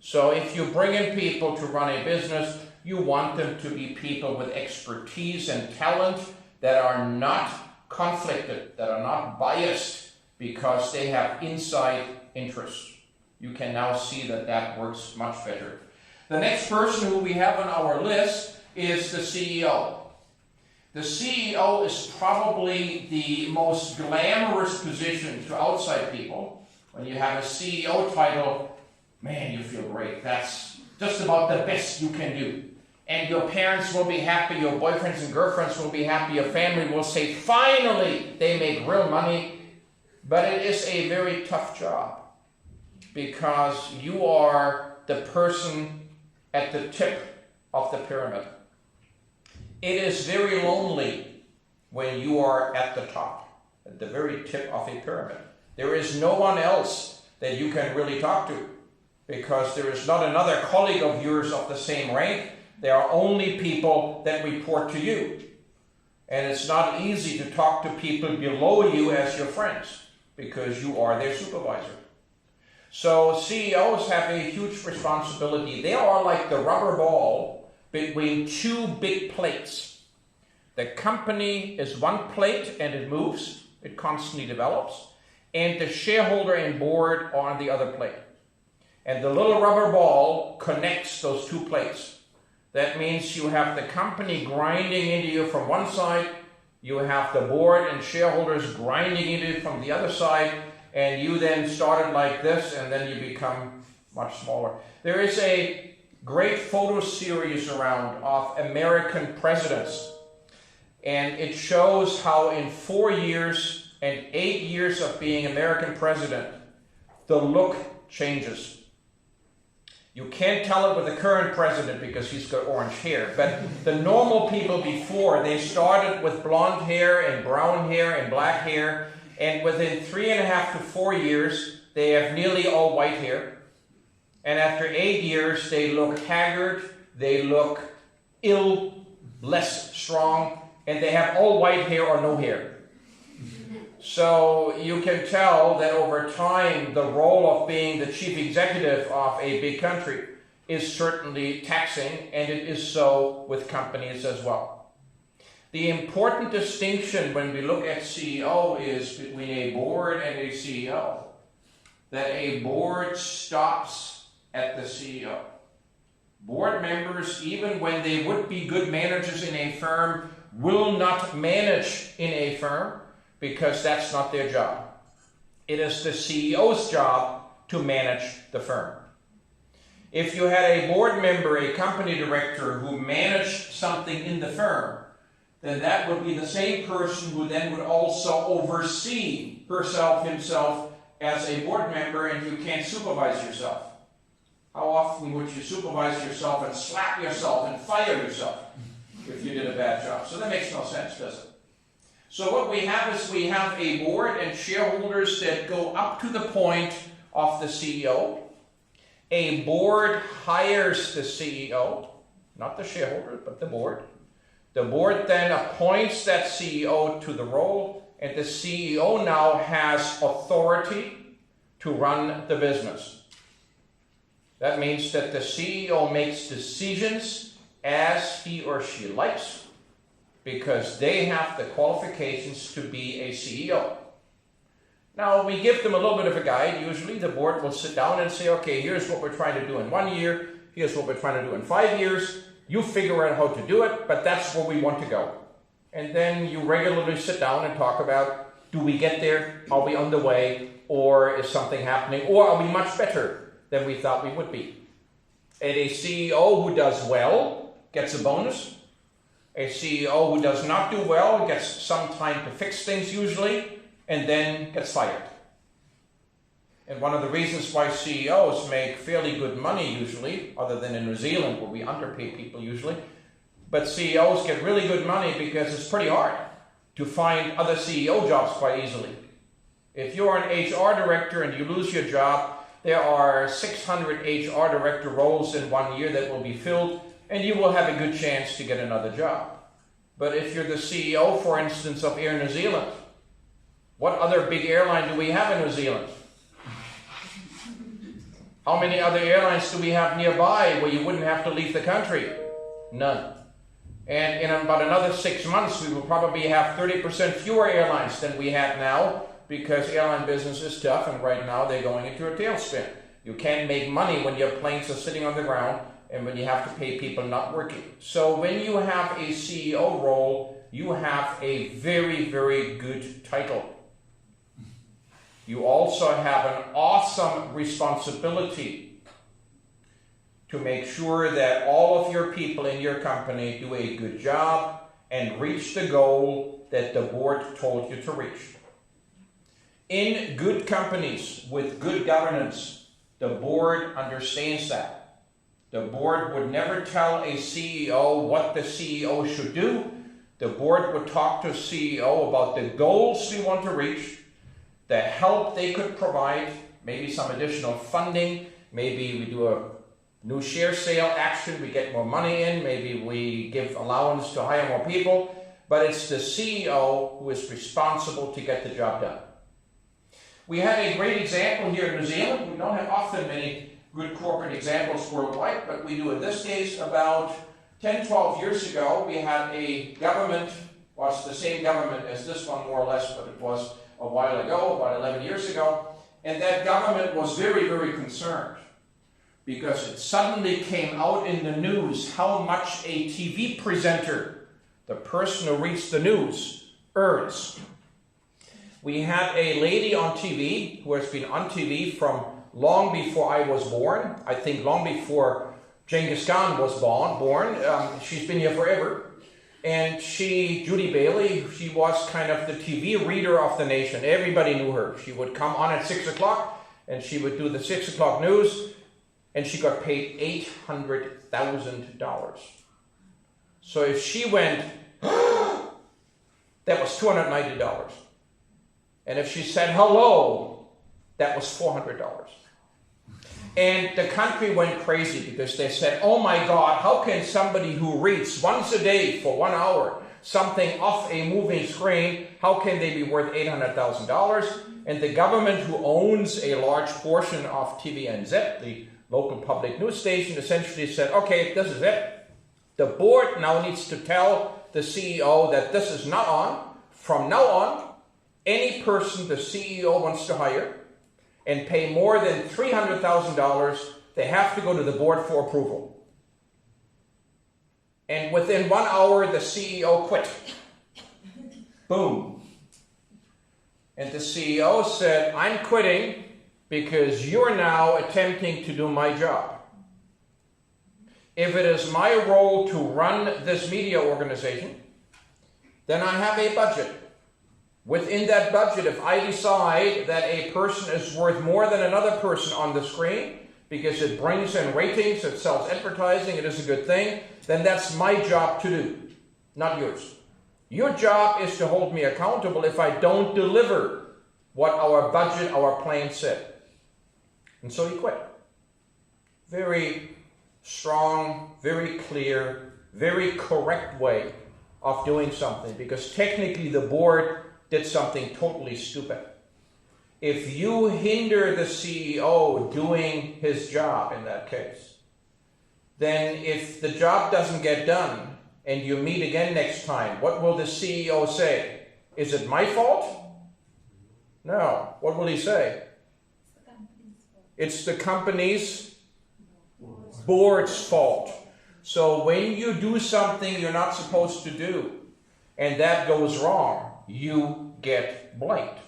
So if you bring in people to run a business, you want them to be people with expertise and talent that are not conflicted, that are not biased because they have inside interests. You can now see that that works much better. The next person who we have on our list is the CEO. The CEO is probably the most glamorous position to outside people. When you have a CEO title, man, you feel great. That's just about the best you can do. And your parents will be happy, your boyfriends and girlfriends will be happy, your family will say, finally, they make real money. But it is a very tough job because you are the person at the tip of the pyramid. It is very lonely when you are at the top, at the very tip of a pyramid. There is no one else that you can really talk to because there is not another colleague of yours of the same rank. There are only people that report to you. And it's not easy to talk to people below you as your friends because you are their supervisor. So CEOs have a huge responsibility. They are like the rubber ball between two big plates. The company is one plate and it moves, it constantly develops, and the shareholder and board are on the other plate. And the little rubber ball connects those two plates. That means you have the company grinding into you from one side, you have the board and shareholders grinding into you from the other side, and you then started like this, and then you become much smaller. There is a great photo series around of American presidents, and it shows how in 4 years and 8 years of being American president, the look changes. You can't tell it with the current president because he's got orange hair, but the normal people before, they started with blonde hair and brown hair and black hair, and within 3.5 to 4 years, they have nearly all white hair. And after 8 years, they look haggard, they look ill, less strong, and they have all white hair or no hair. So you can tell that over time, the role of being the chief executive of a big country is certainly taxing, and it is so with companies as well. The important distinction when we look at CEO is between a board and a CEO, that a board stops at the CEO. Board members, even when they would be good managers in a firm, will not manage in a firm because that's not their job. It is the CEO's job to manage the firm. If you had a board member, a company director who managed something in the firm, then that would be the same person who then would also oversee herself, himself as a board member, and you can't supervise yourself. How often would you supervise yourself and slap yourself and fire yourself if you did a bad job? So that makes no sense, does it? So what we have is we have a board and shareholders that go up to the point of the CEO. A board hires the CEO, not the shareholder, but the board. The board then appoints that CEO to the role, and the CEO now has authority to run the business. That means that the CEO makes decisions as he or she likes, because they have the qualifications to be a CEO. Now, we give them a little bit of a guide. Usually the board will sit down and say, okay, here's what we're trying to do in 1 year, here's what we're trying to do in 5 years, you figure out how to do it, but that's where we want to go. And then you regularly sit down and talk about, do we get there, are we on the way, or is something happening, or are we much better than we thought we would be? And a CEO who does well gets a bonus. A CEO who does not do well gets some time to fix things usually, and then gets fired. And one of the reasons why CEOs make fairly good money usually, other than in New Zealand where we underpay people usually, but CEOs get really good money because it's pretty hard to find other CEO jobs quite easily. If you're an HR director and you lose your job, there are 600 HR director roles in 1 year that will be filled, and you will have a good chance to get another job. But if you're the CEO, for instance, of Air New Zealand, what other big airline do we have in New Zealand? How many other airlines do we have nearby where you wouldn't have to leave the country? None. And in about another 6 months, we will probably have 30% fewer airlines than we have now, because airline business is tough, and right now they're going into a tailspin. You can't make money when your planes are sitting on the ground and when you have to pay people not working. So when you have a CEO role, you have a very, very good title. You also have an awesome responsibility to make sure that all of your people in your company do a good job and reach the goal that the board told you to reach. In good companies with good governance, the board understands that. The board would never tell a CEO what the CEO should do. The board would talk to a CEO about the goals we want to reach, the help they could provide, maybe some additional funding, maybe we do a new share sale action, we get more money in, maybe we give allowance to hire more people, but it's the CEO who is responsible to get the job done. We have a great example here in New Zealand. We don't have often many good corporate examples worldwide, but we do in this case. About 10, 12 years ago, we had a government, well, it's the same government as this one more or less, but it was a while ago, about 11 years ago, and that government was very, very concerned because it suddenly came out in the news how much a TV presenter, the person who reads the news, earns. We had a lady on TV who has been on TV from long before I was born, I think long before Genghis Khan was born. She's been here forever. And Judy Bailey, she was kind of the TV reader of the nation. Everybody knew her. She would come on at 6 o'clock and she would do the 6 o'clock news, and she got paid $800,000. So if she went, that was $290. And if she said hello, that was $400. And the country went crazy because they said, oh my God, how can somebody who reads once a day for 1 hour something off a moving screen, how can they be worth $800,000? And the government, who owns a large portion of TVNZ, the local public news station, essentially said, okay, this is it. The board now needs to tell the CEO that this is not on. From now on, any person the CEO wants to hire and pay more than $300,000, they have to go to the board for approval. And within 1 hour, the CEO quit. Boom. And the CEO said, I'm quitting because you're now attempting to do my job. If it is my role to run this media organization, then I have a budget. Within that budget, if I decide that a person is worth more than another person on the screen, because it brings in ratings, it sells advertising, it is a good thing, then that's my job to do, not yours. Your job is to hold me accountable if I don't deliver what our budget, our plan said. And so he quit. Very strong, very clear, very correct way of doing something, because technically the board did something totally stupid. If you hinder the CEO doing his job in that case, then if the job doesn't get done and you meet again next time, what will the CEO say? Is it my fault? No. What will he say? It's the company's board's fault. So when you do something you're not supposed to do and that goes wrong, you get blamed.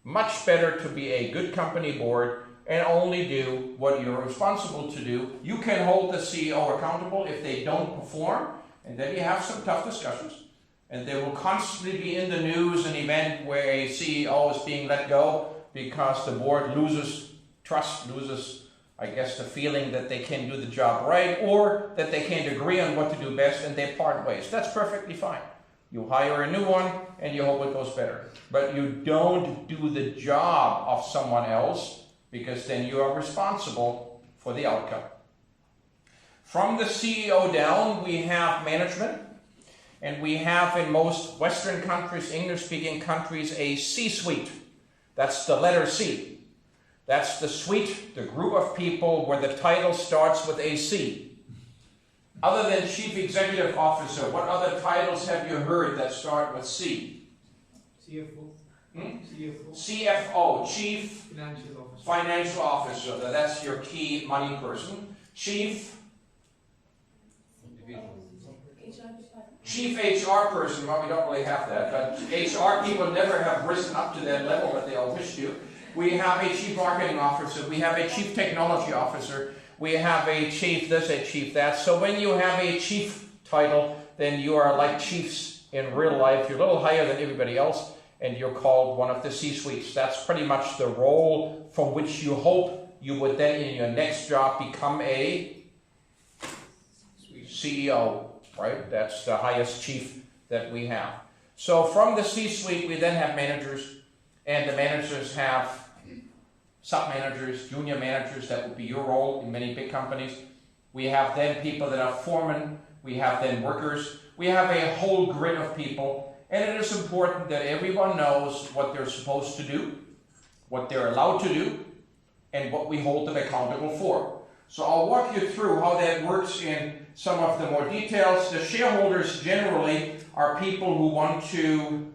Much better to be a good company board and only do what you're responsible to do. You can hold the CEO accountable if they don't perform, and then you have some tough discussions. And there will constantly be in the news an event where a CEO is being let go because the board loses trust, loses, I guess, the feeling that they can do the job right, or that they can't agree on what to do best and they part ways. That's perfectly fine. You hire a new one and you hope it goes better. But you don't do the job of someone else, because then you are responsible for the outcome. From the CEO down, we have management, and we have in most Western countries, English-speaking countries, a C-suite. That's the letter C. That's the suite, the group of people where the title starts with a C. Other than Chief Executive Officer, what other titles have you heard that start with C? CFO. CFO, Chief Financial Officer. Financial Officer. That's your key money person. Chief HR person. Well, we don't really have that, but HR people never have risen up to that level, but they all wish to. We have a Chief Marketing Officer. We have a Chief Technology Officer. We have a Chief this, a Chief that. So when you have a Chief title, then you are like chiefs in real life. You're a little higher than everybody else, and you're called one of the C-suites. That's pretty much the role from which you hope you would then, in your next job, become a CEO. Right? That's the highest chief that we have. So from the C-suite, we then have managers, and the managers have sub-managers, junior managers. That would be your role in many big companies. We have then people that are foremen. We have then workers. We have a whole grid of people, and it is important that everyone knows what they're supposed to do, what they're allowed to do, and what we hold them accountable for. So I'll walk you through how that works in some of the more details. The shareholders generally are people who want to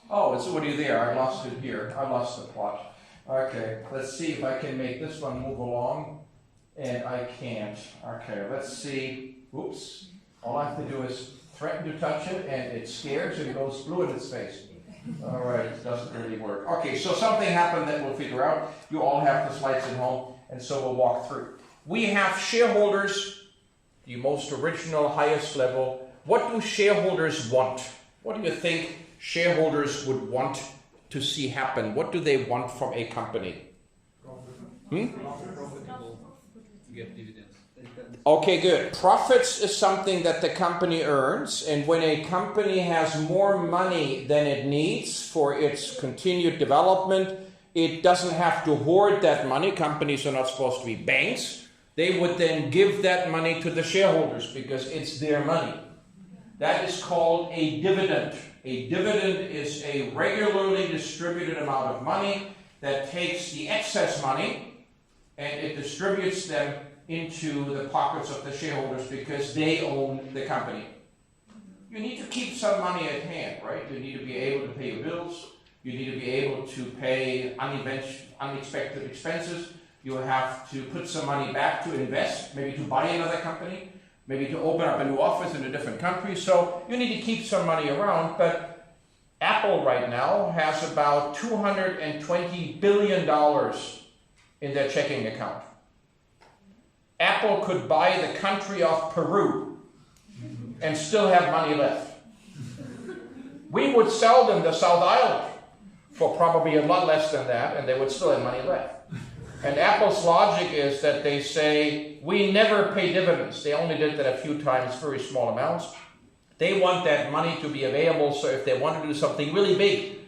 oh, it's already there. I lost it here. I lost the plot. Okay, let's see if I can make this one move along. And I can't. Okay, let's see. Oops. All I have to do is threaten to touch it, and it scares and goes blue in its face. All right, it doesn't really work. Okay, so something happened that we'll figure out. You all have the slides at home, and so we'll walk through. We have shareholders, the most original, highest level. What do shareholders want? What do you think shareholders would want to see happen? What do they want from a company? Profitable. To get dividends. Okay, good. Profits is something that the company earns, and when a company has more money than it needs for its continued development, it doesn't have to hoard that money. Companies are not supposed to be banks. They would then give that money to the shareholders because it's their money. That is called a dividend. A dividend is a regularly distributed amount of money that takes the excess money and it distributes them into the pockets of the shareholders because they own the company. You need to keep some money at hand, right? You need to be able to pay your bills. You need to be able to pay unexpected expenses. You have to put some money back to invest, maybe to buy another company, maybe to open up a new office in a different country. So you need to keep some money around, but Apple right now has about $220 billion in their checking account. Apple could buy the country of Peru and still have money left. We would sell them the South Island for probably a lot less than that, and they would still have money left. And Apple's logic is that they say, we never pay dividends. They only did that a few times, very small amounts. They want that money to be available, so if they want to do something really big,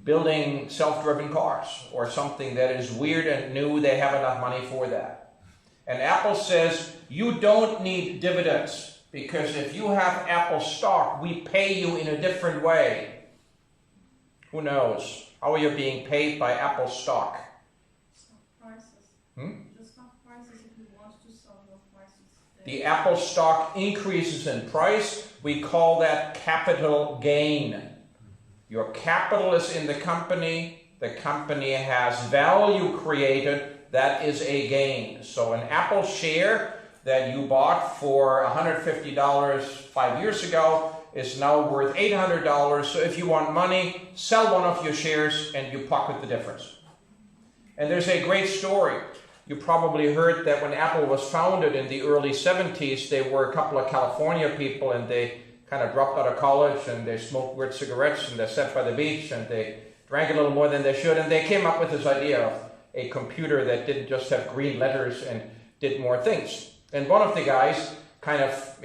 building self-driven cars or something that is weird and new, they have enough money for that. And Apple says, you don't need dividends because if you have Apple stock, we pay you in a different way. Who knows? How are you being paid by Apple stock? Stock prices. The stock prices, if you want to sell your prices. The Apple stock increases in price. We call that capital gain. Your capital is in the company. The company has value created. That is a gain. So an Apple share that you bought for $150 5 years ago is now worth $800. So if you want money, sell one of your shares and you pocket the difference. And there's a great story. You probably heard that when Apple was founded in the early 70s, they were a couple of California people and they kind of dropped out of college and they smoked weird cigarettes and they sat by the beach and they drank a little more than they should, and they came up with this idea of a computer that didn't just have green letters and did more things. And one of the guys kind of,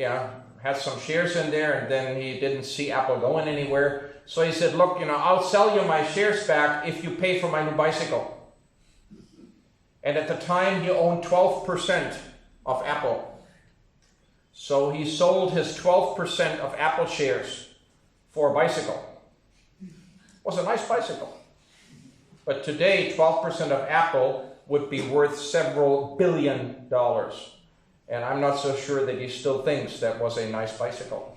had some shares in there, and then he didn't see Apple going anywhere. So he said, look, I'll sell you my shares back if you pay for my new bicycle. And at the time, he owned 12% of Apple. So he sold his 12% of Apple shares for a bicycle. was a nice bicycle. But today, 12% of Apple would be worth several $billion. And I'm not so sure that he still thinks that was a nice bicycle.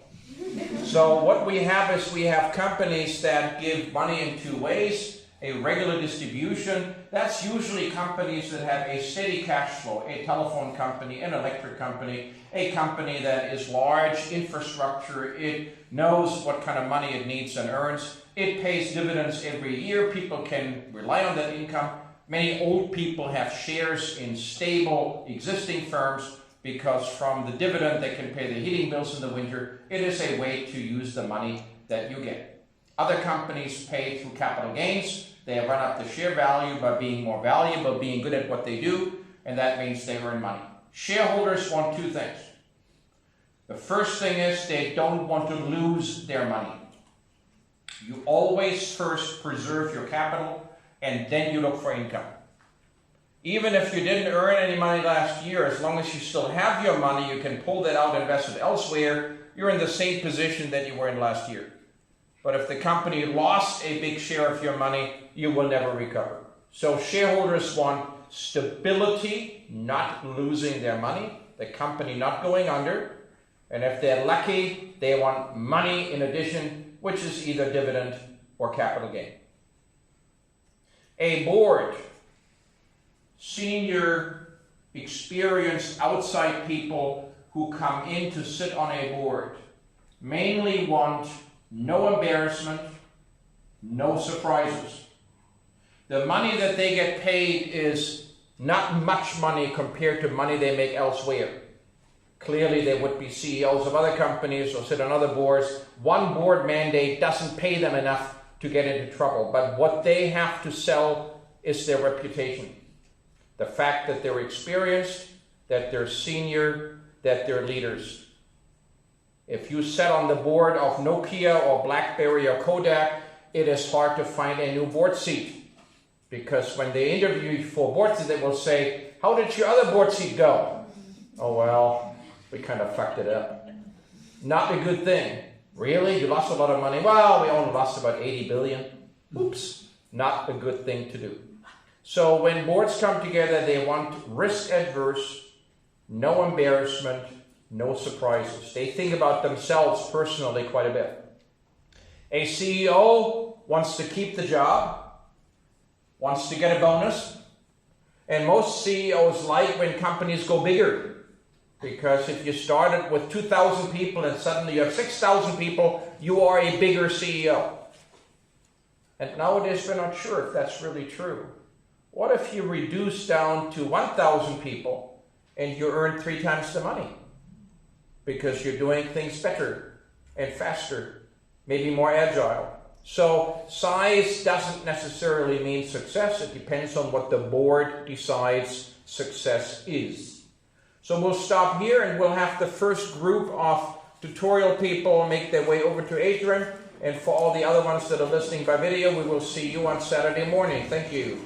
So what we have is we have companies that give money in two ways. A regular distribution, that's usually companies that have a steady cash flow, a telephone company, an electric company, a company that is large, infrastructure, it knows what kind of money it needs and earns, it pays dividends every year, people can rely on that income. Many old people have shares in stable existing firms because from the dividend they can pay the heating bills in the winter. It is a way to use the money that you get. Other companies pay through capital gains. They run up the share value by being more valuable, being good at what they do, and that means they earn money. Shareholders want two things. The first thing is they don't want to lose their money. You always first preserve your capital, and then you look for income. Even if you didn't earn any money last year, as long as you still have your money, you can pull that out and invest it elsewhere. You're in the same position that you were in last year. But if the company lost a big share of your money, you will never recover. So shareholders want stability, not losing their money, the company not going under. And if they're lucky, they want money in addition, which is either dividend or capital gain. A board, senior, experienced outside people who come in to sit on a board, mainly want no embarrassment, no surprises. The money that they get paid is not much money compared to money they make elsewhere. Clearly, they would be CEOs of other companies or sit on other boards. One board mandate doesn't pay them enough to get into trouble, but what they have to sell is their reputation. The fact that they're experienced, that they're senior, that they're leaders. If you sat on the board of Nokia or BlackBerry or Kodak, it is hard to find a new board seat. Because when they interview you for board seat, they will say, how did your other board seat go? Oh, well, we kind of fucked it up. Not a good thing. Really? You lost a lot of money? Well, we only lost about 80 billion. Oops. Not a good thing to do. So when boards come together, they want risk adverse, no embarrassment, no surprises. They think about themselves personally quite a bit. A CEO wants to keep the job, wants to get a bonus, and most CEOs like when companies go bigger. Because if you started with 2,000 people and suddenly you have 6,000 people, you are a bigger CEO. And nowadays we're not sure if that's really true. What if you reduce down to 1,000 people and you earn 3 times the money? Because you're doing things better and faster, maybe more agile. So size doesn't necessarily mean success. It depends on what the board decides success is. So we'll stop here and we'll have the first group of tutorial people make their way over to Adrian. And for all the other ones that are listening by video, we will see you on Saturday morning. Thank you.